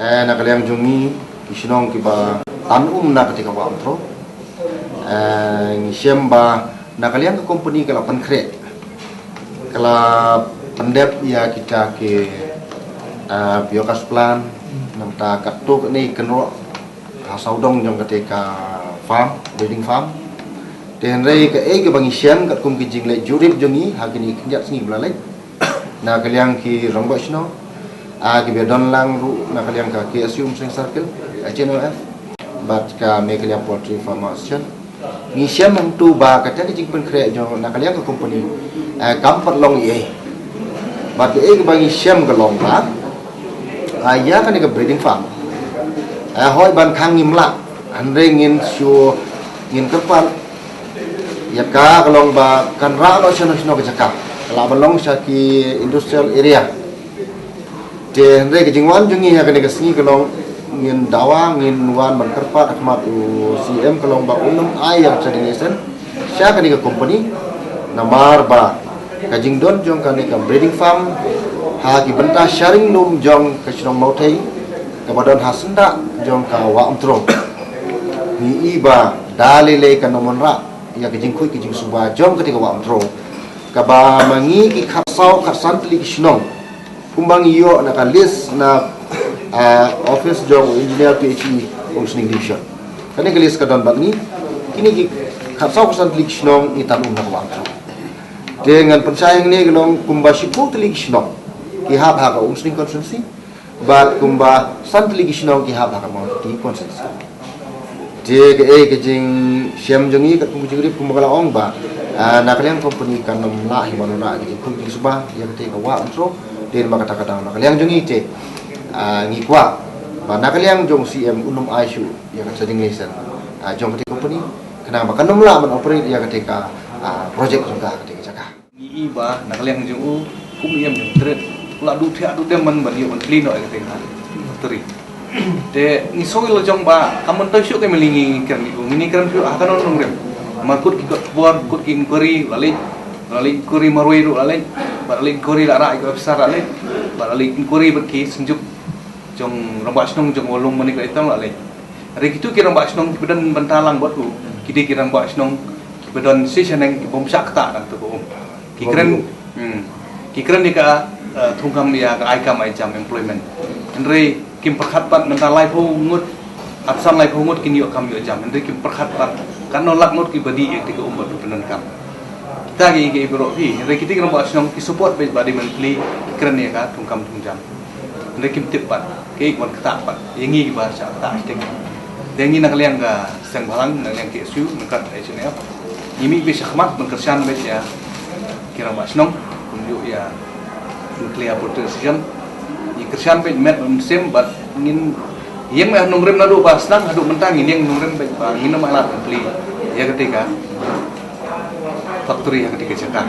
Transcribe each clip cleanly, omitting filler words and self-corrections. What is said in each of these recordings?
nakaliang jungi kisinong kiba tanum na ketika wa antro ngisem ba nakaliang ke company kala pankre kala pendep ya kita ke biogas plan namta katuk ni kenro hasaudong jong ketika farm breeding farm dan rei ke ke bangisem kat kum kijing le jurip jungi hakini kinjat singi belalai nakaliang ki rongbo sno ki bedon lang ru nakaliang ka ki assume sing circle HNOF bat ka mekaliang poultry farmation ngisem tu ba kata kijing pankre jong nakaliang ke company kampat long ye bat ke bagi syam ke long ba ya kan ke breeding farm hoi ban khang ngimla andre ngin shu ngin kepal ya ka long ba kan ra lo sino ke jakap la balong sa ki industrial area de andre ke jingwan jungi ya kan ke singi ke long ngin dawa ngin wan ban kerpat ahmad CM ke long ba unum ayam tradition sya kan ke company namar ba kajing don jong kan ke breeding farm ha ki benta sharing num jong ke chrong mautai ke badon hasenda jong ka wa antro ni iba dalile kan nomon ra ya kajing kui kajing suba jong ketika wa antro ka ba mangi ki khasau khasan tli kisnong kumbang iyo na ka list na office jong engineer PhD functioning division kani ke list ka don bagni kini ki khasau khasan tli kisnong itan na wa antro dengan pensayang ni gelong kumba sipu tli kisnong ki hab ha ka functioning constituency bat kumba san tli kisnong ki hab ha ka mau ti constituency je ke jing syam jongi kat kum jigri kum kala ong ba nakaliang company kan namla himanuna ji kum ki suba ya te ka wa antro den ba kata kata nakaliang jongi te ngi kwa ba nakaliang jong CM unum ISU ya ka seding lesen jong ke company kena ba kan namla man operate ya ke ka project juga ke jaka ni ba nakaliang jong u kum yam jong tret la du thia du dem man ba ni on clean oi ke ha teri de ni soi lo jong ba kamun ta syuk ke melingi kan ni kan syuk akan on rem makut ki kot buar kut ki kuri lali kuri maroi ru lali kuri la ra ko besar lali kuri berki senjuk jong rambak snong jong wolong mani ka itang lali hari gitu ki rambak snong bedan bentalang buat ku kidi ki rambak snong bedon si seneng ki bom sakta dan tu ki keren ni ka thungkam ya ka aikam ai jam employment andre kim perkhat pat mental lai phu ngut absan lai phu ngut kin yo kam yo jam andre kim perkhat pat kan nolak ngut ki badi ek ti ko umbat penan kam kita ki bro hi andre kiti kam basnong ki support be badi mentally keren ya ka thungkam thungjam andre kim tip pat ke kon kata pat yengi ki bahasa ta tik dengi nak liang ka sang balang nak liang ki su nakat HNF imi be sakhmat mengkersan be ya kira basnong kunju ya nuclear protection kersian pe met sem bat ngin yang mah nomrem nadu basnang adu mentang ini yang nomrem pe ngin malah beli ya ketika factory yang ketika jaka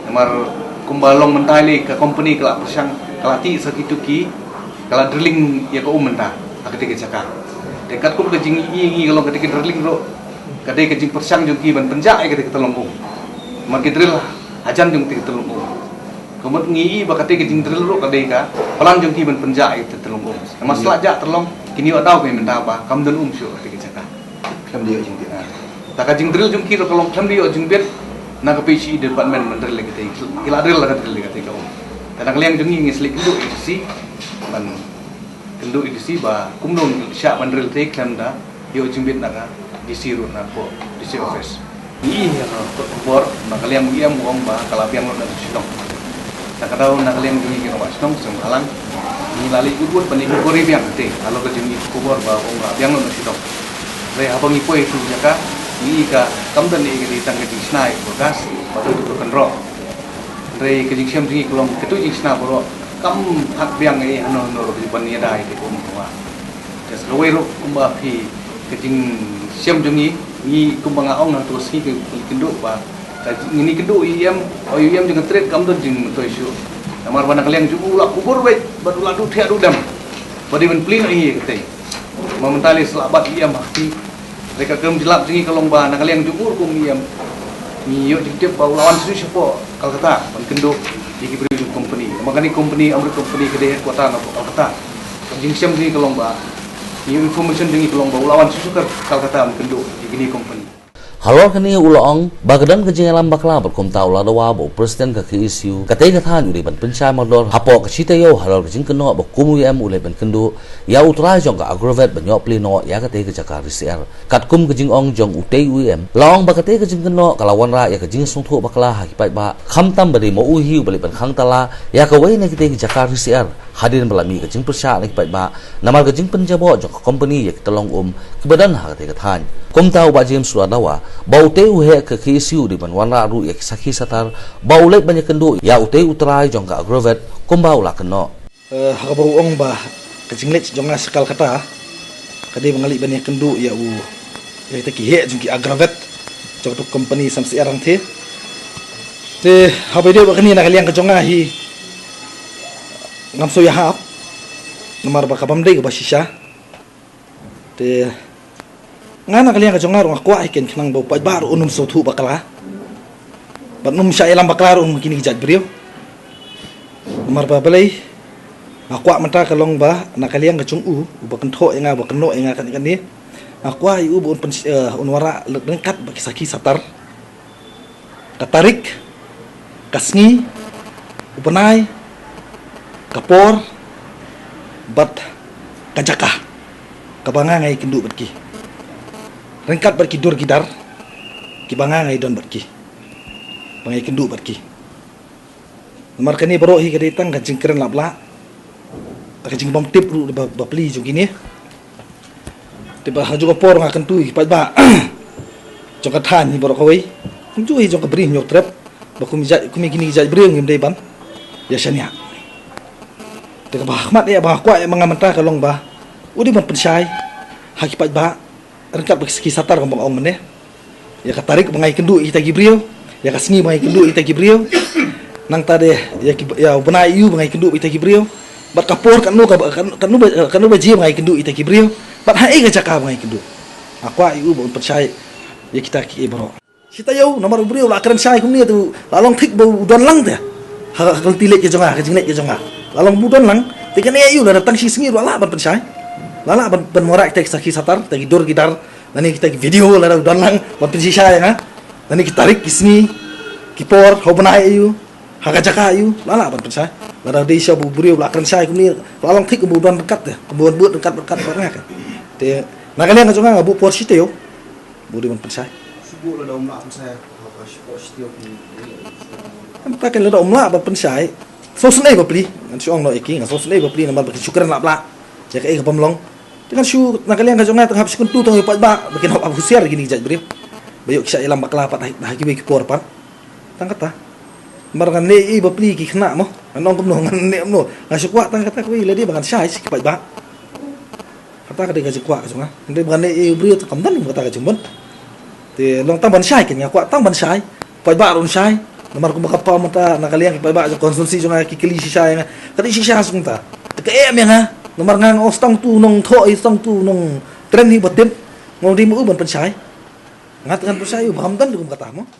nomor kumbalong mentali ke company kala persang kala ti sakitu ki kala drilling ya ko mentah ketika jaka dekat kum kejing i kalau ketika drilling ro ketika kejing persang jungki ban penjak ketika telongku makin drill ajan jung ti telongku kemudian ngi bakate kejing drill ro kadeka pelan jengki ben penjak itu telung masalah jak terlong kini wa tahu ke menta apa kam dan syu ketika jaka kam dia jengki tak kejing drill jengki ro kalong kam dia jengbet na ke PC department menteri lagi te kila drill la drill lagi te ka kadang liang jengi ngislik kendu edisi ban kendu edisi ba kumdong sya ban drill te kam da yo jengbet na ka disiru na ko disi office ni ya ko bor na kalian iam wong ba kalapiang lo na sidong tak tahu nak liang jungi kira wasnong semalang ni lali kubur panik kubur biang te kalau ke jungi kubur ba ong biang lo sidong le abang ipo itu jaka ni ka kamdan ni ke ditang ke snai bekas patu tu kenro re ke jing siam jungi kulong ketu jing sna boro kam hak biang ai ano no ro ban ni dai ke kum wa jas lowe ro kumba phi ke jing siam jungi ni kumbang ong na terus ki ke kendo ba ini kedua iam jangan trade kamu tuh jeng tu isu. Namar mana kalian juga ulah kubur baik baru ladu tiada udam. Badi menplin ini kita. Momentali selabat iam hati. Mereka kem jelap jengi kalau bah nak kalian juga kum iam. Niyo dikit bau lawan susu siapa kalau kata kendo di kibri company. Makanya company ambil company kedai kota nak kata. jing siam ni kalong ba information dingi kalong ba ulawan susukar Calcutta kendo gini company halor kani ulong bagadan kejing alam bakla berkom ta ula dawa bo presiden ka isu katay kathan uri ban pensai modor hapo ka chita yo halor kejing keno bo kumu em ule ban kendo ya utrai jong ka agrovet ban yo plino ya katay ka jaka risier kat kum kejing ong jong utei em long ba katay kejing keno kalawan ra ya kejing sungtho bakla ha kipai ba kham tam bari mo uhiu bali ban khang tala ya ka wei na katay ka jaka risier hadirin belami kejing persya ni kipai ba namar kejing penjabo jong company ya kitolong kebadan ha katay kathan kum tau ba James Suadawa bau teu he ke kisiu di banwana ru ek sakhi satar bau lek banyak kendo ya utei utrai jong ka agrovet kumbau la keno ha bau ong ba kejinglet jong sekal kata kade bangali banyak kendo ya ya ta ki he jong ki agrovet jong tu company samsi arang the te ha ba de ba kani na kaliang ka jong hi ngam so ya hap nomor ba kabam dei ba shisha te ngana kalian ka jongar wa kwa iken khnang bo pa bar unum so thu bakala banum sha elam baklar kini jat brio mar ba balai akwa mata kalong ba na kalian ka chung ba kan tho nga ba kan no nga kan ni akwa yu bu unwara lengkat ba kisaki satar katarik kasngi upanai kapor bat kajaka kabanga ngai kindu batki rengkat berki dur gidar ki banga ngai don berki bangai kendu berki nomor kani baro hi kadetang ka jingkren labla ka jing bom tip ru bapli jo gini tiba haju ko por ngakan tu pa ba jo ka than hi baro kawai ju hi jo ka bri nyok trap ba kumi gini jaj bri ngim dei ban ya shania te ba khmat ya ba kwa mangamanta ka long ba udi ban pensai haki pa ba rengkat bagi satar kembang ong meneh ya katarik mengai kendu ita gibriu ya kasngi mengai kendu ita gibriu nang tade ya benai yu mengai kendu ita gibriu bat kapor kanu baji mengai kendu ita gibriu bat hai ga jaka mengai kendu akwa yu bon percaya ya kita ki bro kita yo nomor briu la keren sai kumni tu lalong thik bu don lang te ha kal tilek ke jonga ke jingnek ke jonga lalong bu don lang tikan yu la datang si singi la ban percaya lala ban morak kita sakhi satar tagi dur gitar nani kita video la dan lang ban pensisa ya nga nani kita tarik kisni kipor hobanai yu hakajaka yu lala ban pensisa la dei sha bu buriu la kan sai kumni lalang thik bu don dekat ya kebuan buat dekat barang ka te nakalian ka jonga bu por site yo bu di ban pensisa subuh la daum la saya por sitio kan ta kan la daum la ban pensisa so sunai ba pli an siong no eki so sunai ba pli na ban syukuran la bla ya ka pamlong dengan syu nakalian ka jonga tang habis kuntu tang pat ba bikin hop abusiar gini jaj brio bayok kisah ilam bakla pat dah ki ki por pan tang kata margan ne i bapli ki khna mo anong kumno ngan ne mo ngasuk wa tang kata ko ila dia bangan sai ki pat ba kata ka de ka jikwa ka jonga ndai bangan ne i brio ta kamdan kata ka jumbon te long tang ban sai ken ngakwa tang ban sai pat ba ron sai nomor ko makapa mo ta nakalian ki pat ba konsumsi jonga ki kili si sai nga kati si sai sung ta ka em yang ha nomor ngang ostang tu nong thoi stang tu nong tren hi batim ngong di mu ban pensai ngat ngan pensai u bam dan du kata mo